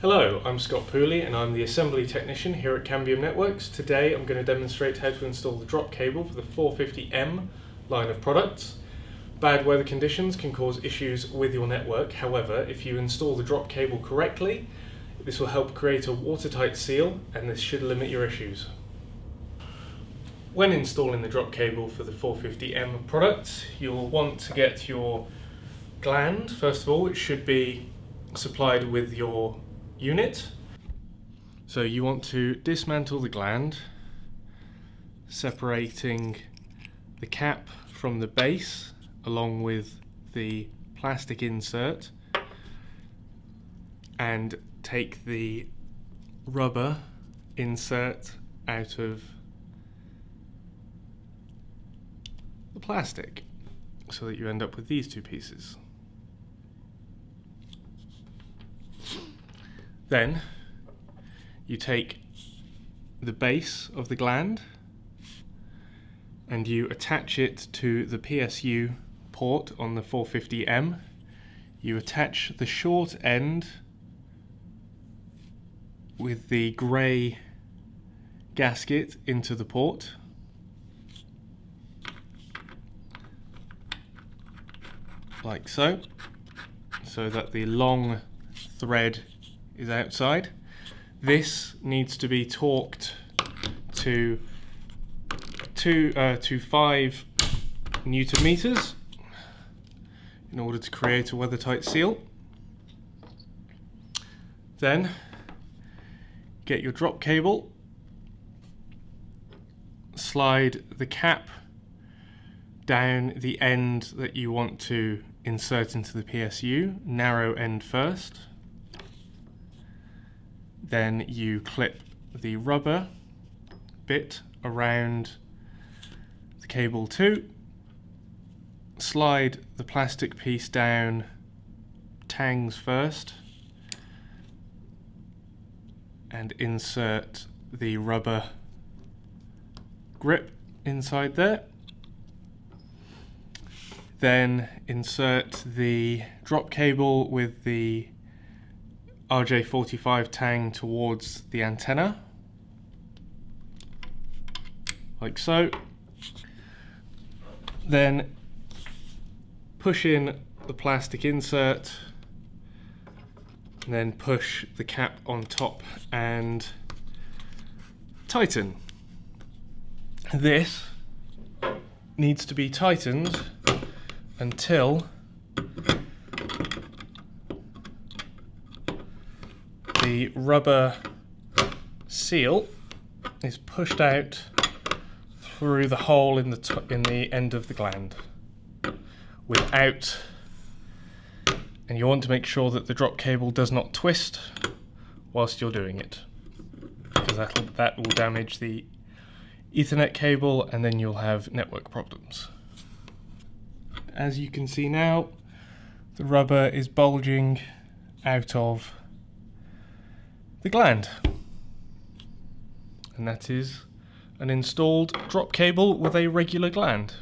Hello, I'm Scott Pooley and I'm the assembly technician here at Cambium Networks. Today I'm going to demonstrate how to install the drop cable for the 450M line of products. Bad weather conditions can cause issues with your network. However, if you install the drop cable correctly, this will help create a watertight seal and this should limit your issues. When installing the drop cable for the 450M products, you'll want to get your gland. First of all, it should be supplied with your unit. So you want to dismantle the gland, separating the cap from the base along with the plastic insert, and take the rubber insert out of the plastic so that you end up with these two pieces. Then you take the base of the gland and you attach it to the PSU port on the 450M. You attach the short end with the grey gasket into the port. Like so, so that the long thread is outside. This needs to be torqued to 5 Newton meters in order to create a weathertight seal. Then get your drop cable, slide the cap down the end that you want to insert into the PSU, narrow end first. Then you clip the rubber bit around the cable too, slide the plastic piece down tangs first, and insert the rubber grip inside there. Then insert the drop cable with the RJ45 tang towards the antenna, like so. Then push in the plastic insert, and then push the cap on top and tighten. This needs to be tightened until the rubber seal is pushed out through the hole in the end of the gland and you want to make sure that the drop cable does not twist whilst you're doing it, because that will damage the Ethernet cable and then you'll have network problems. As you can see now, the rubber is bulging out of the gland, and that is an installed drop cable with a regular gland.